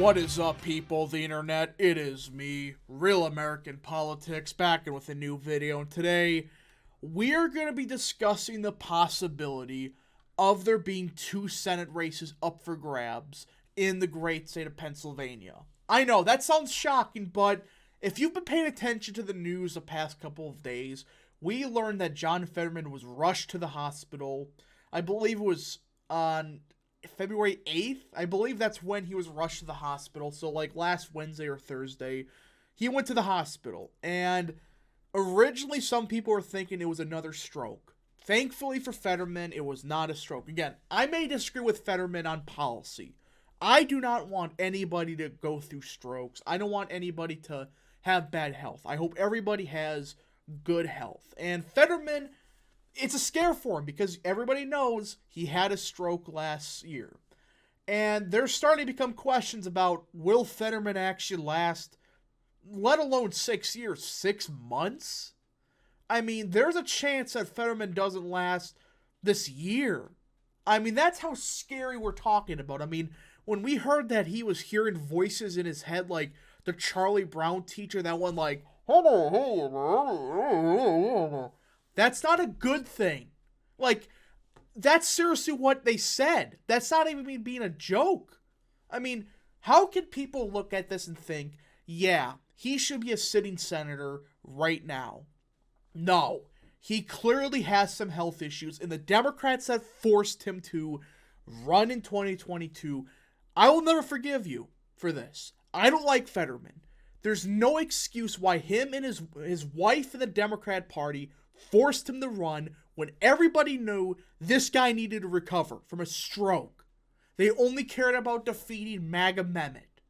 What is up, people of the internet? It is me, Real American Politics, back in with a new video. And today, we are going to be discussing the possibility of there being two Senate races up for grabs in the great state of Pennsylvania. I know, that sounds shocking, but if you've been paying attention to the news the past couple of days, we learned that John Fetterman was rushed to the hospital. I believe it was on February 8th. I believe that's when he was rushed to the hospital. So like last Wednesday or Thursday, he went to the hospital. And originally some people were thinking it was another stroke. Thankfully for Fetterman, it was not a stroke. Again, I may disagree with Fetterman on policy. I do not want anybody to go through strokes. I don't want anybody to have bad health. I hope everybody has good health. And Fetterman, it's a scare for him because everybody knows he had a stroke last year. And there's starting to become questions about, will Fetterman actually last, let alone 6 years, 6 months? I mean, there's a chance that Fetterman doesn't last this year. I mean, that's how scary we're talking about. I mean, when we heard that he was hearing voices in his head like the Charlie Brown teacher, that one like, that's not a good thing. Like, that's seriously what they said. That's not even me being a joke. I mean, how can people look at this and think, yeah, he should be a sitting senator right now? No, he clearly has some health issues, and the Democrats that forced him to run in 2022, I will never forgive you for this. I don't like Fetterman. There's no excuse why him and his wife in the Democrat Party forced him to run when everybody knew this guy needed to recover from a stroke. They only cared about defeating MAGA Mehmet.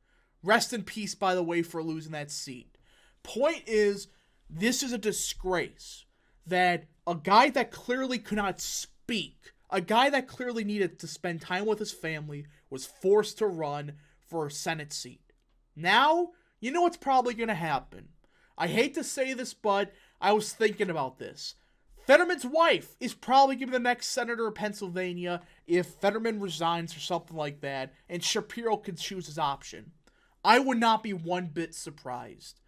Rest in peace, by the way, for losing that seat. Point is, this is a disgrace that a guy that clearly could not speak, a guy that clearly needed to spend time with his family, was forced to run for a Senate seat. Now, you know what's probably going to happen. I hate to say this, but I was thinking about this. Fetterman's wife is probably going to be the next senator of Pennsylvania if Fetterman resigns or something like that, and Shapiro can choose his option. I would not be one bit surprised.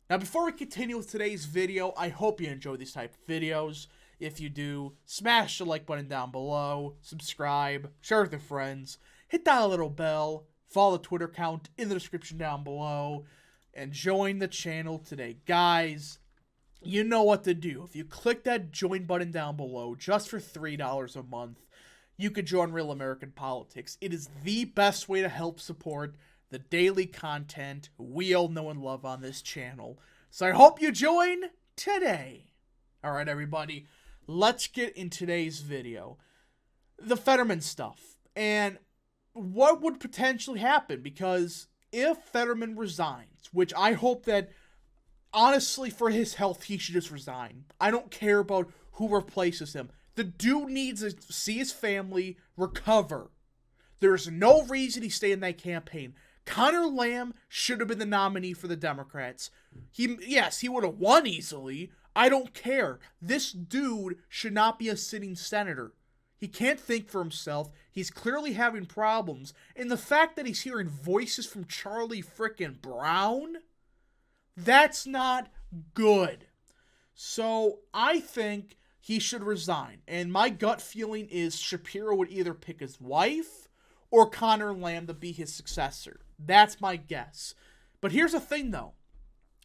Now, before we continue with today's video, I hope you enjoy these type of videos. If you do, smash the like button down below, subscribe, share with your friends, hit that little bell, follow the Twitter account in the description down below, and join the channel today. Guys, you know what to do. If you click that join button down below, just for $3 a month, you could join Real American Politics. It is the best way to help support the daily content we all know and love on this channel. So I hope you join today. Alright, everybody, let's get in today's video. The Fetterman stuff. And what would potentially happen, because if Fetterman resigns, which I hope that, honestly, for his health, he should just resign. I don't care about who replaces him. The dude needs to see his family recover. There's no reason he stayed in that campaign. Connor Lamb should have been the nominee for the Democrats. Yes, he would have won easily. I don't care. This dude should not be a sitting senator. He can't think for himself. He's clearly having problems. And the fact that he's hearing voices from Charlie frickin' Brown, that's not good. So I think he should resign. And my gut feeling is Shapiro would either pick his wife or Connor Lamb to be his successor. That's my guess. But here's the thing, though.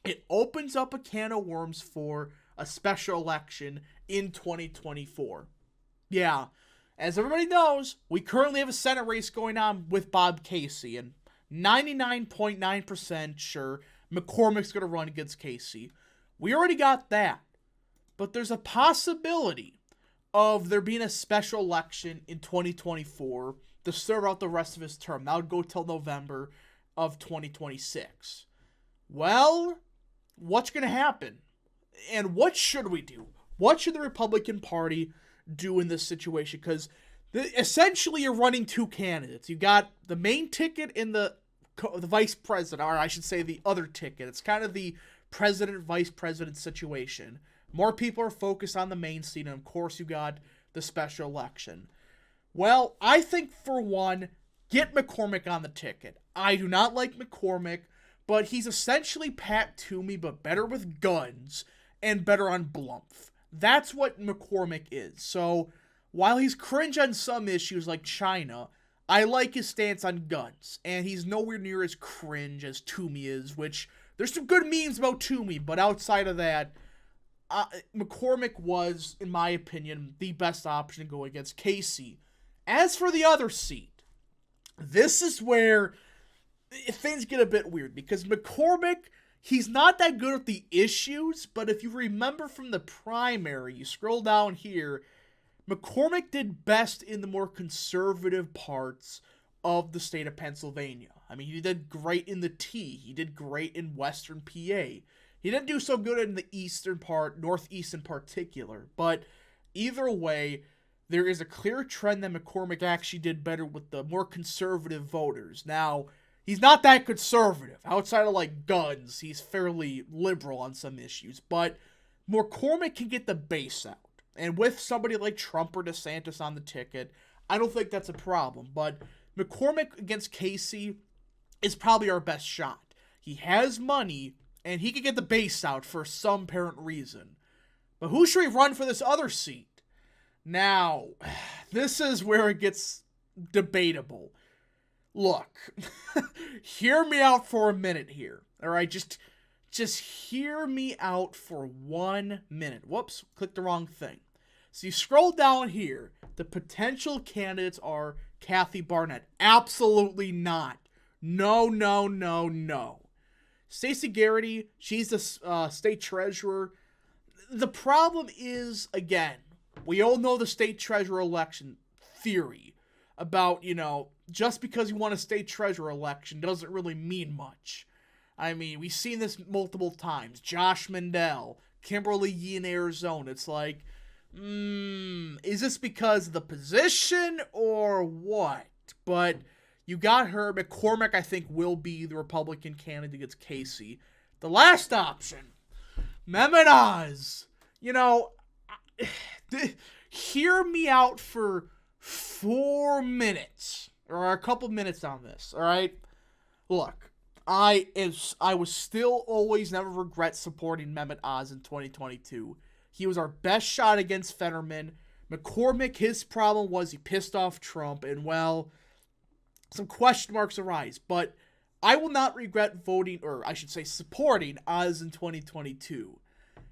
It opens up a can of worms for a special election in 2024. Yeah, as everybody knows, we currently have a Senate race going on with Bob Casey, and 99.9% sure McCormick's going to run against Casey. We already got that. But there's a possibility of there being a special election in 2024 to serve out the rest of his term. That would go till November of 2026. Well, what's going to happen? And what should we do? What should the Republican Party do in this situation? Because essentially you're running two candidates. You got the main ticket and the vice president, or I should say the other ticket. It's kind of the president-vice president situation. More people are focused on the main seat, and of course you got the special election. Well, I think for one, get McCormick on the ticket. I do not like McCormick, but he's essentially Pat Toomey, but better with guns and better on Blumph. That's what McCormick is. So while he's cringe on some issues like China, I like his stance on guns, and he's nowhere near as cringe as Toomey is, which there's some good memes about Toomey, but outside of that, McCormick was, in my opinion, the best option to go against Casey. As for the other seat, this is where things get a bit weird, because McCormick, he's not that good at the issues, but if you remember from the primary, you scroll down here, McCormick did best in the more conservative parts of the state of Pennsylvania. I mean, he did great in the T. He did great in Western PA. He didn't do so good in the eastern part, Northeast in particular. But either way, there is a clear trend that McCormick actually did better with the more conservative voters. Now, he's not that conservative. Outside of, like, guns, he's fairly liberal on some issues. But McCormick can get the base out. And with somebody like Trump or DeSantis on the ticket, I don't think that's a problem. But McCormick against Casey is probably our best shot. He has money, and he can get the base out for some apparent reason. But who should we run for this other seat? Now, this is where it gets debatable. Look, hear me out for a minute here. All right, just hear me out for 1 minute. Whoops, clicked the wrong thing. So you scroll down here. The potential candidates are Kathy Barnett. Absolutely not. No, no, no, no. Stacey Garrity, she's the state treasurer. The problem is, again, we all know the state treasurer election theory about, just because you want a state treasurer election doesn't really mean much. I mean, we've seen this multiple times. Josh Mandel, Kimberly Yee in Arizona. It's like, is this because of the position or what? But you got her. McCormick, I think, will be the Republican candidate against Casey. The last option, Mehmet Oz. Hear me out for 4 minutes, or a couple minutes on this, all right? Look, I was still always never regret supporting Mehmet Oz in 2022. He was our best shot against Fetterman. McCormick, his problem was he pissed off Trump, and well, some question marks arise. But I will not regret voting, or I should say supporting, Oz in 2022.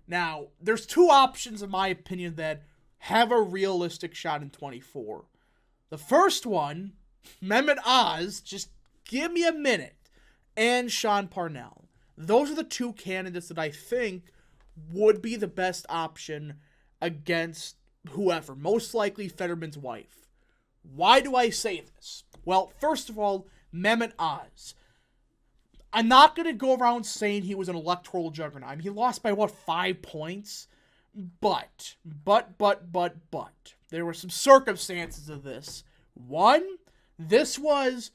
Now, there's two options, in my opinion, that have a realistic shot in 24. The first one, Mehmet Oz, just give me a minute, and Sean Parnell. Those are the two candidates that I think would be the best option against whoever, most likely Fetterman's wife. Why do I say this? Well, first of all, Mehmet Oz. I'm not going to go around saying he was an electoral juggernaut. I mean, he lost by, 5 points? But, there were some circumstances of this. One, this was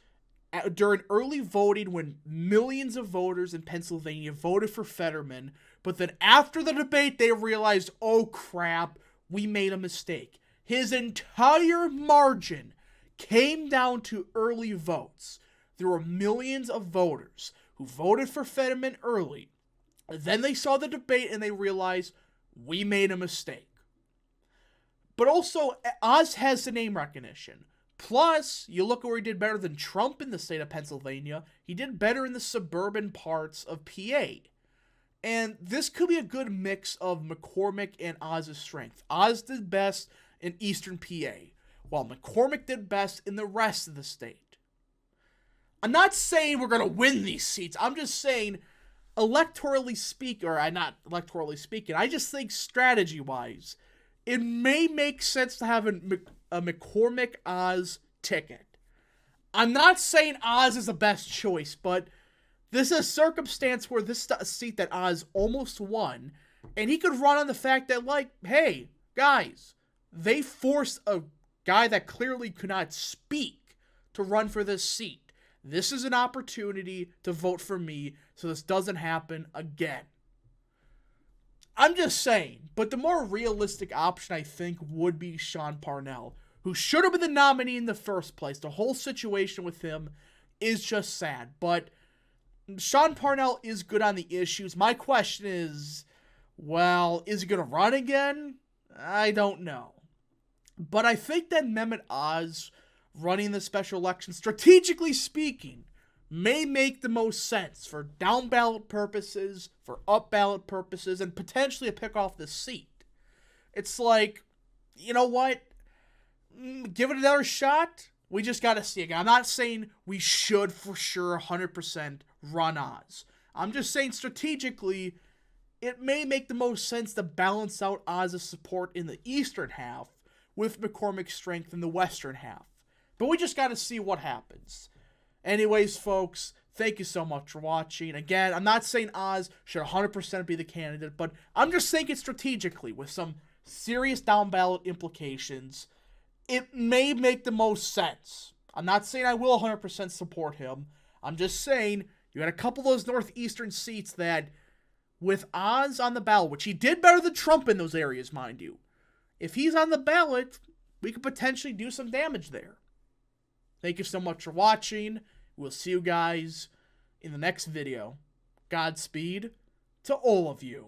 during early voting when millions of voters in Pennsylvania voted for Fetterman, but then after the debate, they realized, oh crap, we made a mistake. His entire margin came down to early votes. There were millions of voters who voted for Fetterman early. Then they saw the debate and they realized, we made a mistake. But also, Oz has the name recognition. Plus, you look where he did better than Trump in the state of Pennsylvania. He did better in the suburban parts of PA. And this could be a good mix of McCormick and Oz's strength. Oz did best in eastern PA, while McCormick did best in the rest of the state. I'm not saying we're going to win these seats. I'm just saying, electorally speaking, or not electorally speaking, I just think strategy-wise, it may make sense to have a McCormick-Oz ticket. I'm not saying Oz is the best choice, but this is a circumstance where this is a seat that Oz almost won, and he could run on the fact that, hey, guys, they forced a guy that clearly could not speak to run for this seat. This is an opportunity to vote for me so this doesn't happen again. I'm just saying, but the more realistic option, I think, would be Sean Parnell, who should have been the nominee in the first place. The whole situation with him is just sad. But Sean Parnell is good on the issues. My question is, well, is he going to run again? I don't know. But I think that Mehmet Oz running the special election, strategically speaking, may make the most sense for down ballot purposes, for up ballot purposes, and potentially a pick off the seat. It's like, you know what? Give it another shot. We just got to see again. I'm not saying we should for sure 100% run Oz. I'm just saying strategically, it may make the most sense to balance out Oz's support in the eastern half with McCormick's strength in the western half. But we just got to see what happens. Anyways, folks, thank you so much for watching. Again, I'm not saying Oz should 100% be the candidate, but I'm just thinking strategically with some serious down-ballot implications. It may make the most sense. I'm not saying I will 100% support him. I'm just saying you got a couple of those northeastern seats that, with Oz on the ballot, which he did better than Trump in those areas, mind you. If he's on the ballot, we could potentially do some damage there. Thank you so much for watching. We'll see you guys in the next video. Godspeed to all of you.